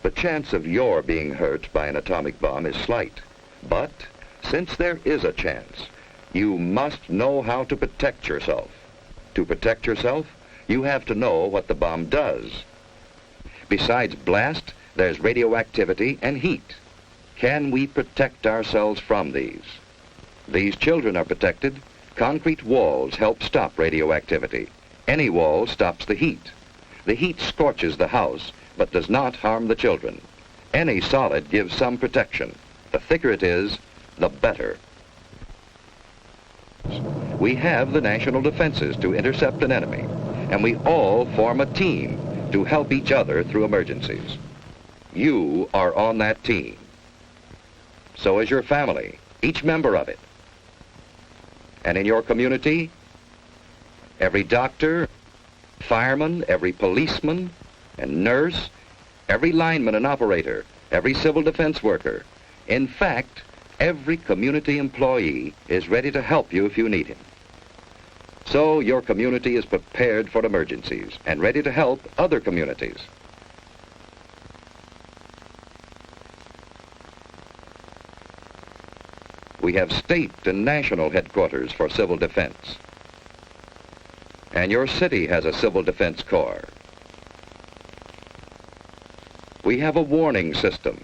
The chance of your being hurt by an atomic bomb is slight. But since there is a chance, you must know how to protect yourself. To protect yourself, you have to know what the bomb does. Besides blast, there's radioactivity and heat. Can we protect ourselves from these? These children are protected. Concrete walls help stop radioactivity. Any wall stops the heat. The heat scorches the house, but does not harm the children. Any solid gives some protection. The thicker it is, the better. We have the national defenses to intercept an enemy, and we all form a team to help each other through emergencies. You are on that team. So is your family, each member of it. And in your community, every doctor, fireman, every policeman, and nurse, every lineman and operator, every civil defense worker. In fact, every community employee is ready to help you if you need him. So your community is prepared for emergencies and ready to help other communities. We have state and national headquarters for civil defense. And your city has a civil defense corps. We have a warning system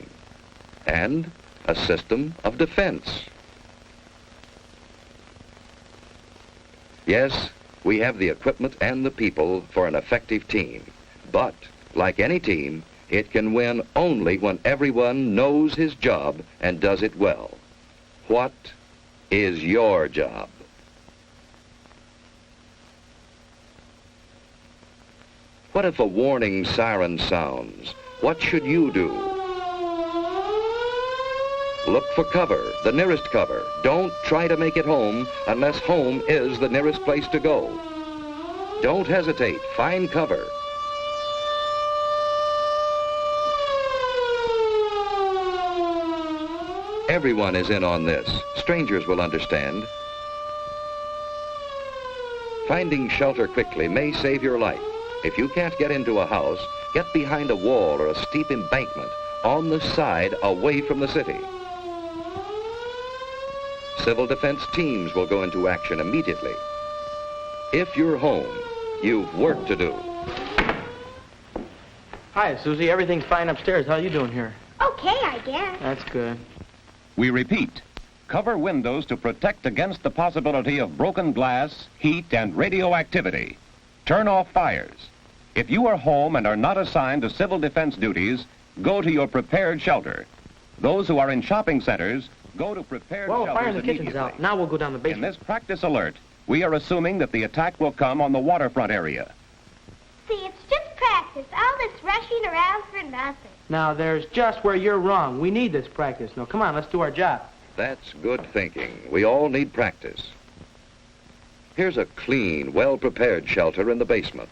and a system of defense. Yes, we have the equipment and the people for an effective team. But, like any team, it can win only when everyone knows his job and does it well. What is your job? What if a warning siren sounds? What should you do? Look for cover, the nearest cover. Don't try to make it home unless home is the nearest place to go. Don't hesitate. Find cover. Everyone is in on this. Strangers will understand. Finding shelter quickly may save your life. If you can't get into a house, get behind a wall or a steep embankment on the side away from the city. Civil defense teams will go into action immediately. If you're home, you've work to do. Hi, Susie. Everything's fine upstairs. How you doing here? Okay, I guess. That's good. We repeat, cover windows to protect against the possibility of broken glass, heat, and radioactivity. Turn off fires. If you are home and are not assigned to civil defense duties, go to your prepared shelter. Those who are in shopping centers, go to prepared Well, shelters fire in the kitchen's immediately. out. Now we'll go down the In basement. this practice alert, we are assuming that the attack will come on the waterfront area. See, it's just practice. All this rushing around for nothing. Now, there's just where you're wrong. We need this practice. Now, come on, let's do our job. That's good thinking. We all need practice. Here's a clean, well-prepared shelter in the basement.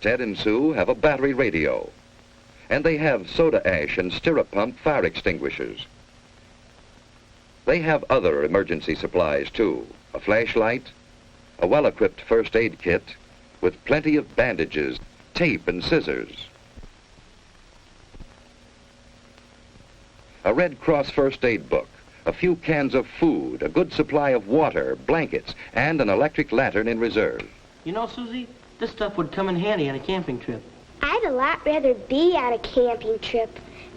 Ted and Sue have a battery radio. And they have soda ash and stirrup pump fire extinguishers. They have other emergency supplies too. A flashlight, a well-equipped first aid kit with plenty of bandages, tape and scissors. A Red Cross first aid book, a few cans of food, a good supply of water, blankets, and an electric lantern in reserve. You know, Susie, this stuff would come in handy on a camping trip. I'd a lot rather be on a camping trip.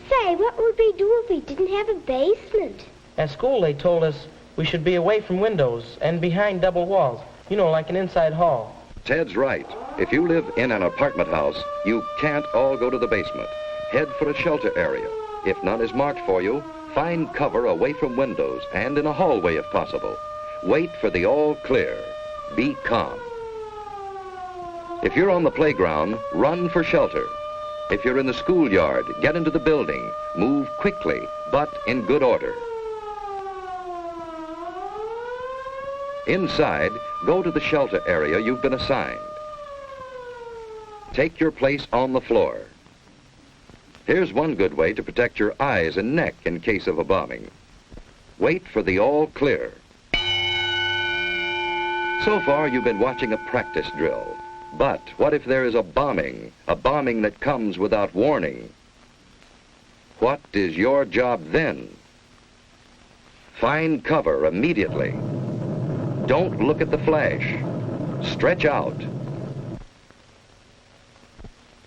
Say, what would we do if we didn't have a basement? At school, they told us we should be away from windows and behind double walls. You know, like an inside hall. Ted's right. If you live in an apartment house, you can't all go to the basement. Head for a shelter area. If none is marked for you, find cover away from windows and in a hallway if possible. Wait for the all clear. Be calm. If you're on the playground, run for shelter. If you're in the schoolyard, get into the building. Move quickly, but in good order. Inside, go to the shelter area you've been assigned. Take your place on the floor. Here's one good way to protect your eyes and neck in case of a bombing. Wait for the all clear. So far, you've been watching a practice drill. But what if there is a bombing that comes without warning? What is your job then? Find cover immediately. Don't look at the flash. Stretch out.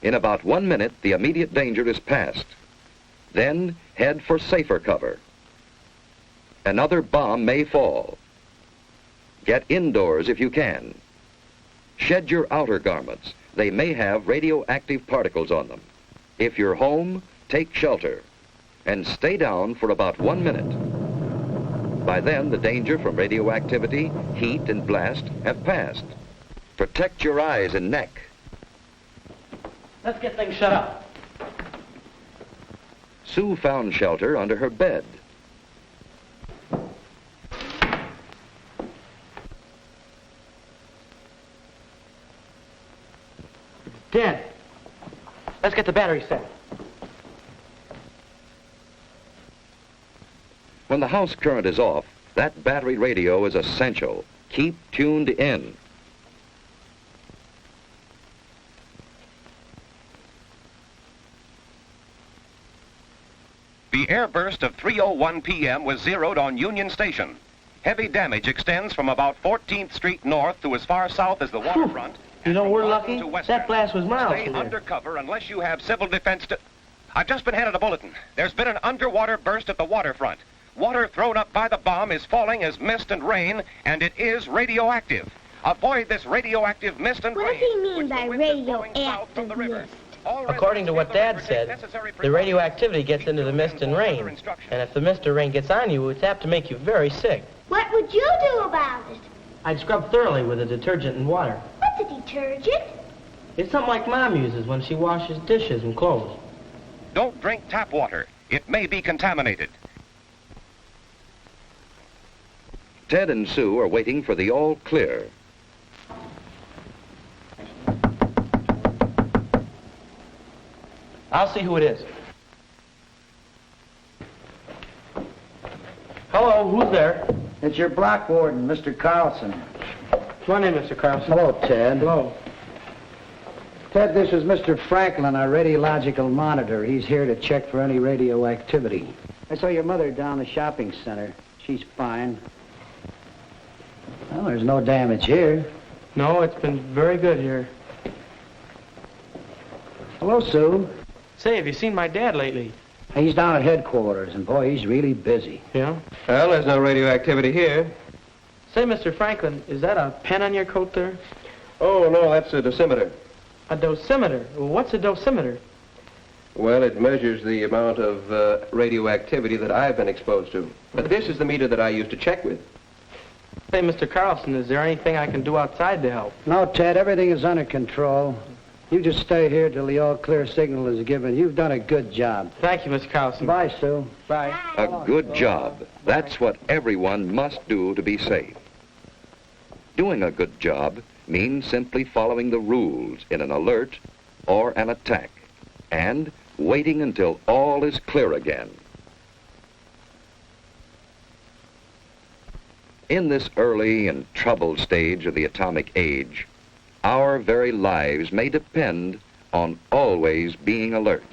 In about 1 minute, the immediate danger is past. Then head for safer cover. Another bomb may fall. Get indoors if you can. Shed your outer garments. They may have radioactive particles on them. If you're home, take shelter and stay down for about 1 minute. By then, the danger from radioactivity, heat, and blast have passed. Protect your eyes and neck. Let's get things shut up. Sue found shelter under her bed. Dead. Let's get the battery set. When the house current is off, that battery radio is essential. Keep tuned in. The airburst of 3:01 p.m. was zeroed on Union Station. Heavy damage extends from about 14th Street north to as far south as the waterfront. You know, and we're from lucky. Washington to Western. That blast was miles Stay from there. under cover unless you have civil defense to... I've just been handed a bulletin. There's been an underwater burst at the waterfront. Water thrown up by the bomb is falling as mist and rain, and it is radioactive. Avoid this radioactive mist and What rain. does he mean which the by wind is blowing south from the radioactive river. mist? All According to what residents Dad give the said, necessary the precautions. radioactivity gets into the mist and rain. And if the mist or rain gets on you, it's apt to make you very sick. What would you do about it? I'd scrub thoroughly with a detergent and water. What's a detergent? It's something like Mom uses when she washes dishes and clothes. Don't drink tap water. It may be contaminated. Ted and Sue are waiting for the all clear. I'll see who it is. Hello, who's there? It's your block warden, Mr. Carlson. Come on in, Mr. Carlson. Hello, Ted. Hello. Ted, this is Mr. Franklin, our radiological monitor. He's here to check for any radioactivity. I saw your mother down the shopping center. She's fine. Well, there's no damage here. No, it's been very good here. Hello, Sue. Say, have you seen my dad lately? He's down at headquarters, and boy, he's really busy. Yeah? Well, there's no radioactivity here. Say, Mr. Franklin, is that a pen on your coat there? Oh, no, that's a dosimeter. A dosimeter? What's a dosimeter? Well, it measures the amount of radioactivity that I've been exposed to. But this is the meter that I use to check with. Say, Mr. Carlson, is there anything I can do outside to help? No, Ted, everything is under control. You just stay here till the all-clear signal is given. You've done a good job. Thank you, Mr. Carlson. Bye, Sue. Bye. A good job. That's what everyone must do to be safe. Doing a good job means simply following the rules in an alert or an attack, and waiting until all is clear again. In this early and troubled stage of the atomic age, our very lives may depend on always being alert.